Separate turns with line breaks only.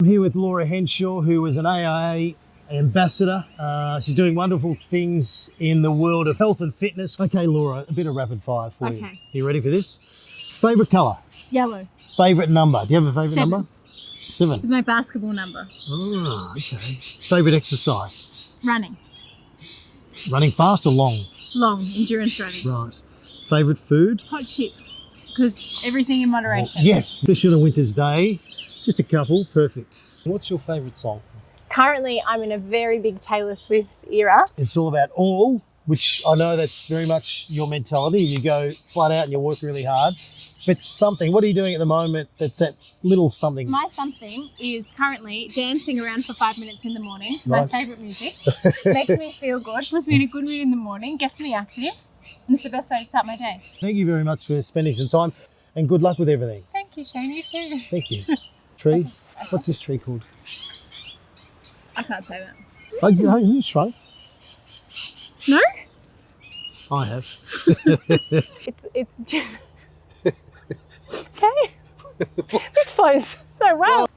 I'm here with Laura Henshaw, who is an AIA Ambassador. She's doing wonderful things in the world of health and fitness. Okay, Laura, a bit of rapid fire for you. You ready for this? Favourite colour?
Yellow.
Favourite number? Do you have a favourite number? 7.
It's my basketball number.
Oh, okay. Favourite exercise?
Running.
Running fast or long?
Long. Endurance running.
Right. Favourite food?
Hot chips. Because everything in moderation.
Yes, especially on a winter's day. Just a couple, perfect. What's your favourite song?
Currently, I'm in a very big Taylor Swift era.
It's all about all, which I know that's very much your mentality. You go flat out and you work really hard. But something, what are you doing at the moment that's that little something?
My something is currently dancing around for 5 minutes in the morning to
Right.
my favourite music. Makes me feel good, puts me in a good mood in the morning, gets me active, and it's the best way to start my day.
Thank you very much for spending some time and good luck with everything.
Thank you, Shane. You too.
Thank you. Tree? What's this tree called?
I can't say that.
Oh, you try.
No?
I have.
It's just... Okay. This flows so well.